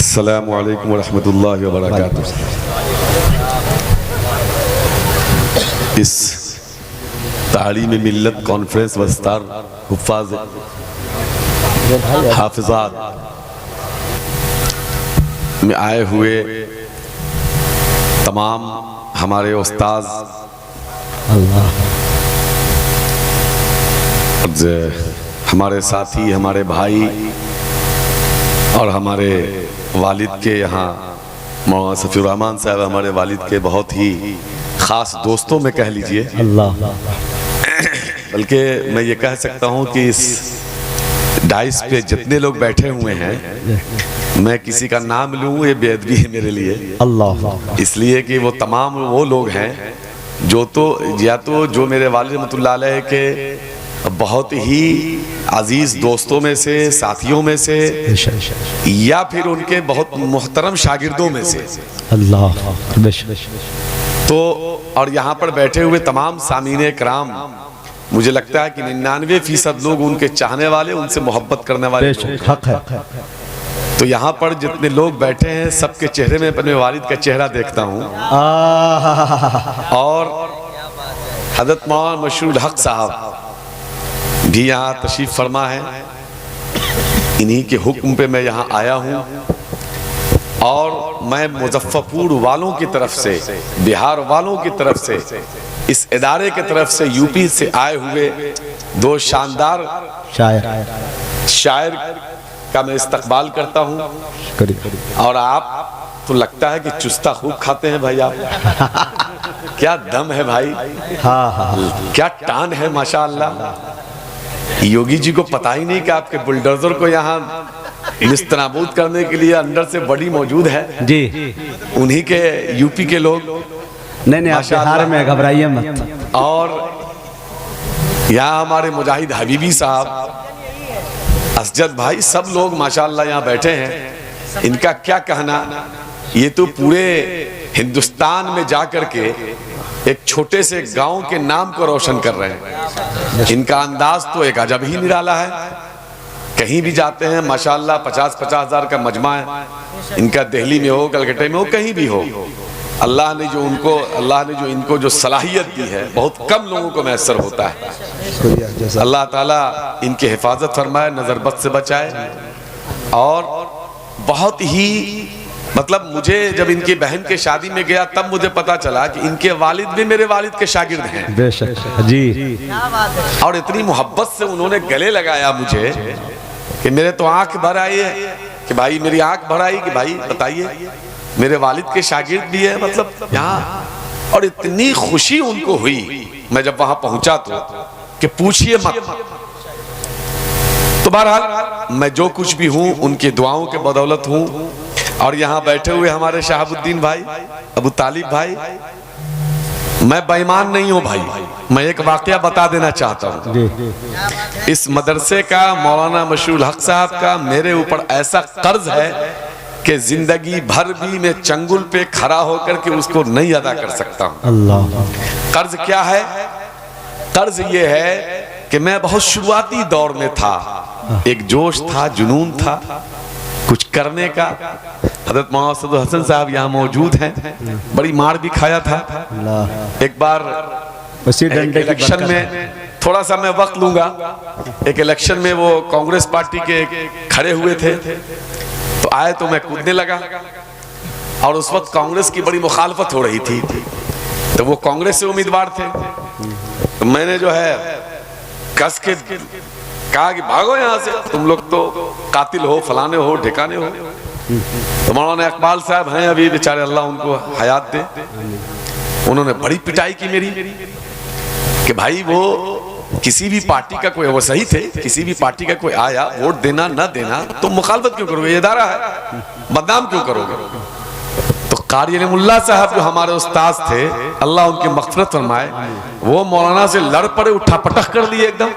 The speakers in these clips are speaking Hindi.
अस्सलामु अलैकुम वरहमतुल्लाहि वबरकातुह। इस तालीम मिल्लत कॉन्फ्रेंस वस्तार हुफ़ाज़ हाफ़िज़ात में आए हुए तमाम हमारे उस्ताद, हमारे साथी, हमारे भाई और हमारे वालिद के यहाँ मौलाना सफ़ीउर रहमान साहब हमारे वालिद के बहुत ही ख़ास दोस्तों में कह लीजिए, बल्कि मैं ये कह सकता हूँ कि इस डाइस पे जितने लोग बैठे हुए हैं, मैं किसी का नाम लूँ ये बेअदबी है मेरे लिए, इसलिए कि वो तमाम वो लोग हैं जो तो या तो जो मेरे वालिद रहमतुल्लाह अलैह के बहुत ही अजीज दोस्तों में से, साथियों में से, या फिर उनके बहुत मुहतरम शागिर्दों में से। तो और यहाँ पर बैठे हुए तमाम सामीने कराम, मुझे लगता है कि 99% लोग उनके चाहने वाले, उनसे मोहब्बत करने वाले हक है। तो यहाँ पर जितने लोग बैठे हैं सबके चेहरे में अपने वालिद का चेहरा देखता हूँ, और हज़रत मौलाना मशरूल हक साहब भी यहाँ तशरीफ फरमा है। इन्हीं के हुक्म पे मैं यहाँ आया हूँ, और मैं मुजफ्फरपुर वालों की तरफ से, बिहार वालों की तरफ से, इस इदारे की तरफ से, यूपी से आए हुए दो शानदार शायर का मैं इस्तकबाल करता हूँ। और आप तो लगता है कि चुस्ता खूब खाते हैं भाई आप। क्या दम है भाई, क्या टान है माशाअल्लाह। योगी जी को पता ही नहीं कि आपके बुलडोजर को यहाँ निस्तनाबूद करने के लिए अंदर से बड़ी मौजूद है जी। उन्हीं के यूपी के लोग नहीं बिहार में, घबराइए मत। और यहाँ हमारे मुजाहिद हबीबी साहब, असजद भाई, सब लोग माशाअल्लाह यहाँ बैठे हैं। इनका क्या कहना, ये तो पूरे हिंदुस्तान में जाकर के एक छोटे से गांव के नाम को रोशन कर रहे हैं। इनका अंदाज तो एक अजब ही निराला है। कहीं भी जाते हैं माशाअल्लाह 50-50 हज़ार का मजमा है इनका, दिल्ली में हो, कलकत्ते में हो, कहीं भी हो। अल्लाह ने जो इनको जो सलाहियत दी है, बहुत कम लोगों को मैसर होता है। अल्लाह ताला इनकी हिफाजत फरमाए, नज़रबद से बचाए। और बहुत ही मतलब मुझे जब इनकी बहन के शादी में गया तब मुझे पता चला कि इनके वालिद भी मेरे वालिद के शागिर्द हैं। बेशक जी। और इतनी मोहब्बत से उन्होंने गले लगाया मुझे कि मेरे तो आंख भर आई है कि भाई, मेरी आंख भर आई कि भाई बताइए मेरे वालिद के शागिर्द भी है, मतलब यहाँ। और इतनी खुशी उनको हुई मैं जब वहां पहुंचा तो कि पूछिए मत। तो बहरहाल मैं जो कुछ भी हूँ उनकी दुआओं के बदौलत हूँ। और यहाँ बैठे हुए हमारे शहाबुद्दीन भाई, अबू तालिब भाई, मैं बेईमान नहीं हूँ भाई। मैं एक वाकया बता देना चाहता हूँ। इस मदरसे का, मौलाना मशरूल हक साहब का मेरे ऊपर ऐसा कर्ज है कि जिंदगी भर भी मैं चंगुल पे खड़ा होकर के उसको नहीं अदा कर सकता हूँ। कर्ज क्या है? कर्ज ये है कि मैं बहुत शुरुआती दौर में था, एक जोश था, जुनून था कुछ करने का। हज़रत मौलाना सदुल हसन साहब यहाँ मौजूद हैं, बड़ी मार भी खाया था। एक बार एक इलेक्शन में, थोड़ा सा मैं वक्त लूंगा, एक इलेक्शन में वो कांग्रेस पार्टी के खड़े हुए थे, तो आए तो मैं कूदने लगा। और उस वक्त कांग्रेस की बड़ी मुखालफत हो रही थी, तो वो कांग्रेस से उम्मीदवार थे। तो मैंने जो है कस के कहा कि भागो यहाँ से, तुम लोग तो कातिल हो, फलाने हो, ठिकाने हो। तो मौलाना इकबाल साहब हैं अभी बेचारे, अल्लाह उनको हयात दे, उन्होंने बड़ी पिटाई की मेरी कि भाई वो किसी भी पार्टी का कोई, वो सही थे, किसी भी पार्टी का कोई आया, वोट देना ना देना, तुम मुखालफत क्यों करोगे, ये इदारा है, बदनाम क्यों करोगे। तो कारी मुल्ला साहब जो हमारे उस्ताद थे, अल्लाह उनकी मग़फ़िरत फरमाए, वो मौलाना से लड़ पड़े, उठा पटक कर लिए एकदम,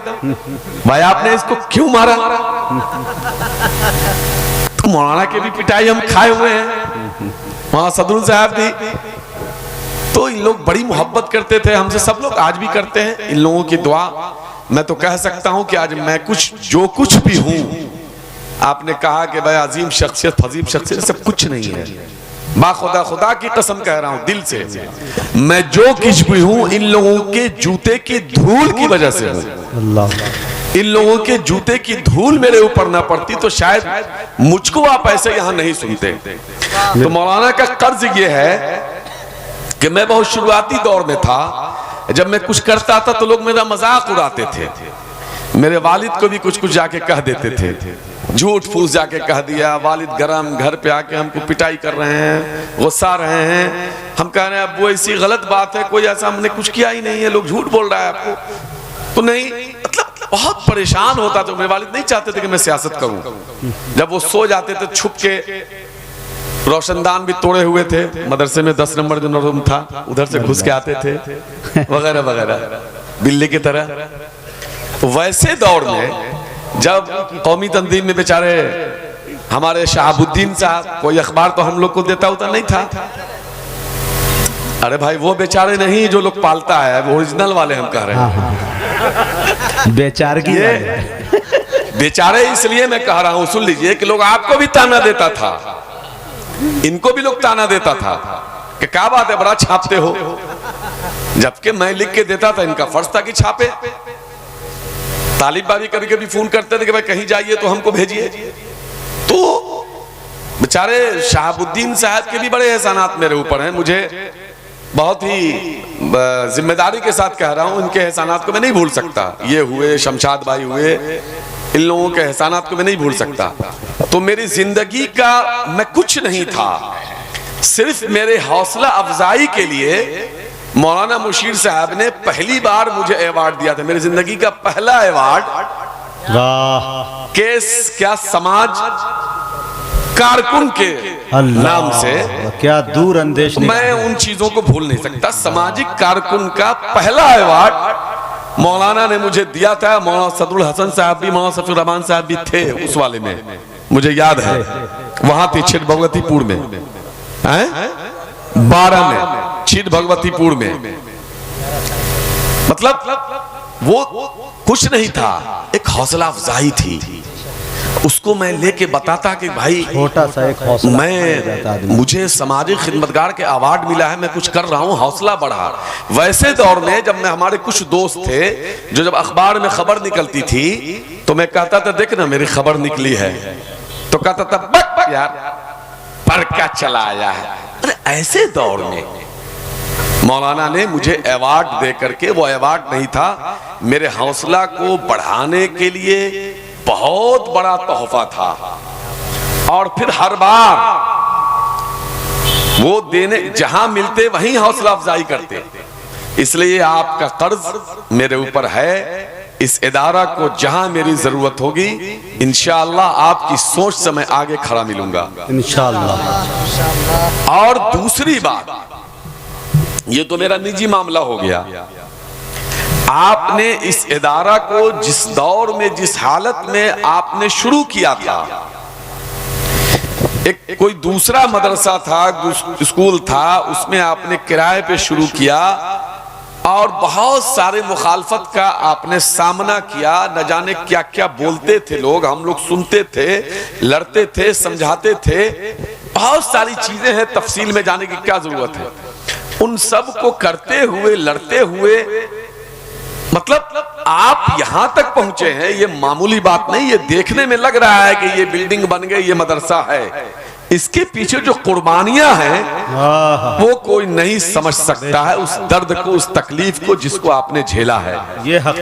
भाई आपने इसको क्यों मारा। तो मौलाना के भी पिटाई हम खाए हुए हैं, वहां सदरुल साहब भी। तो इन लोग बड़ी मोहब्बत करते थे हमसे, सब लोग आज भी करते हैं। इन लोगों की दुआ मैं तो कह सकता हूं कि आज मैं जो कुछ भी हूं आपने कहा कि भाई अजीम शख्सियत फजीम शख्सियत सब कुछ नहीं है। खुदा खुदा की कसम कह रहा हूं दिल से, मैं जो कुछ भी हूं इन लोगों के जूते की धूल की वजह से हूं। इन लोगों के जूते की धूल मेरे ऊपर ना पड़ती तो शायद मुझको आप ऐसे यहां नहीं सुनते। तो मौलाना का कर्ज ये है कि मैं बहुत शुरुआती दौर में था, जब मैं कुछ करता था तो लोग मेरा मजाक उड़ाते थे। मेरे वालिद को भी कुछ कुछ जाके कह देते थे, झूठ फूस जाके कह दिया, वालिद गरम घर पे आके हमको पिटाई कर रहे हैं, गुस्सा रहे हैं। हम कह रहे हैं अब वो ऐसी गलत बात है, कोई ऐसा हमने कुछ किया ही नहीं है, लोग झूठ बोल रहा है आपको तो नहीं। मतलब बहुत परेशान होता था। मेरे वालिद नहीं चाहते थे कि मैं सियासत करूं। जब वो सो जाते थे छुप के, रोशनदान भी तोड़े हुए थे, मदरसे में 10 नंबर जो रूम था उधर से घुस के आते थे वगैरह वगैरह, बिल्ली की तरह। वैसे दौर में जब कौमी तंजीम में बेचारे हमारे शहाबुद्दीन साहब, कोई अखबार तो हम लोग को देता होता नहीं था। अरे भाई वो बेचारे नहीं जो लोग पालता है, वो ओरिजिनल वाले हम कह रहे हैं। बेचारे की बेचारे इसलिए मैं कह रहा हूं, सुन लीजिए कि लोग आपको भी ताना देता था, इनको भी लोग ताना देता था कि क्या बात है बड़ा छापते हो, जबकि मैं लिख के देता था, इनका फर्ज था कि छापे। तालिब भाई कभी कभी फोन करते थे कि भाई कहीं जाइए तो हमको भेजिए। तो बेचारे शहाबुद्दीन साहब के भी बड़े एहसानात मेरे ऊपर हैं। मुझे बहुत ही जिम्मेदारी के साथ कह रहा हूं, इनके एहसानात को मैं नहीं भूल सकता। ये हुए, शमशाद भाई हुए, इन लोगों के एहसानात को मैं नहीं भूल सकता। तो मेरी जिंदगी का मैं कुछ नहीं था, सिर्फ मेरे हौसला अफजाई के लिए मौलाना मुशीर साहब ने पहली बार मुझे अवार्ड दिया था। मेरी जिंदगी का पहला अवार्ड केस क्या समाज कारकुन के नाम से, क्या दूर अंदेश। मैं उन चीजों को भूल नहीं सकता। सामाजिक कारकुन का पहला अवार्ड मौलाना ने मुझे दिया था। मौलाना सदरुल हसन साहब भी, मौलाना सफीर रहमान साहब भी थे उस वाले में, मुझे याद है। वहां थे छिट भगवतीपुर में, 12 में छिट भगवतीपुर में। मतलब वो कुछ नहीं था, एक हौसला अफजाई थी। उसको मैं लेके बताता कि भाई छोटा सा एक हौसला, मुझे सामाजिक खिदमतगार के अवार्ड मिला है, मैं कुछ कर रहा हूँ, हौसला बढ़ा। वैसे दौर में जब मैं, हमारे कुछ दोस्त थे जो जब अखबार में खबर निकलती थी तो मैं कहता था देख ना मेरी खबर निकली है, तो कहता था बक यार पढ़ क्या चला आया है। अरे ऐसे दौर में मौलाना ने मुझे अवार्ड दे करके, वो अवार्ड नहीं था, मेरे हौसला को बढ़ाने के लिए बहुत बड़ा तोहफा था। और फिर हर बार वो देने, जहां मिलते वहीं हौसला अफजाई करते। इसलिए आपका कर्ज मेरे ऊपर है। इस इदारा को जहां मेरी जरूरत होगी इंशाअल्लाह आपकी सोच से मैं आगे खड़ा मिलूंगा इंशाअल्लाह। और दूसरी बात, ये तो मेरा निजी मामला हो गया। आपने इस इदारा को जिस दौर में, जिस हालत में आपने शुरू किया था, एक कोई दूसरा मदरसा था, स्कूल था, उसमें आपने किराए पे शुरू किया और बहुत सारे मुखालफत का आपने सामना किया। न जाने क्या क्या बोलते थे लोग, हम लोग सुनते थे, लड़ते थे, समझाते थे। बहुत सारी चीजें हैं, तफसील में जाने की क्या जरूरत है। उन सब को करते हुए, लड़ते हुए, मतलब आप यहां तक पहुंचे हैं, ये मामूली बात नहीं। ये देखने में लग रहा है कि ये बिल्डिंग बन गई, ये मदरसा है, इसके पीछे जो कुर्बानियां हैं वो कोई नहीं समझ सकता है, उस दर्द को, उस तकलीफ को जिसको आपने झेला है। ये हक।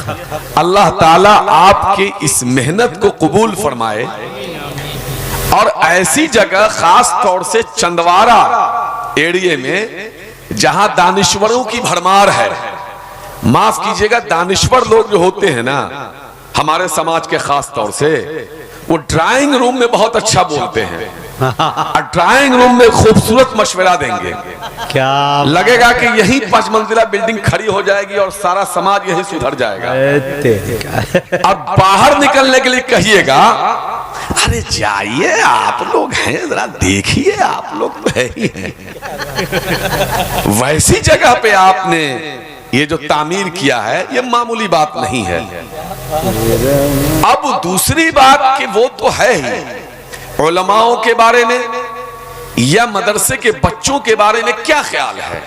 अल्लाह ताला आपकी इस मेहनत को कबूल फरमाए और ऐसी जगह, खास तौर से चंदवारा एरिया में जहां दानिश्वरों की भरमार है, माफ कीजिएगा, दानिश्वर लोग जो होते हैं ना हमारे समाज के, खास तौर से वो ड्राइंग रूम में बहुत अच्छा बोलते हैं और ड्राइंग रूम में खूबसूरत मशवरा देंगे। क्या लगेगा कि यही 5 मंजिला बिल्डिंग खड़ी हो जाएगी और सारा समाज यही सुधर जाएगा। अब बाहर निकलने के लिए कहिएगा अरे जाइए, आप लोग हैं, जरा देखिए, आप लोग तो है ही हैं। वैसी जगह पे आपने ये जो तामीर किया है ये मामूली बात नहीं है। अब दूसरी बात कि वो तो है ही, उलमाओं के बारे में या मदरसे के बच्चों के बारे में क्या ख्याल है?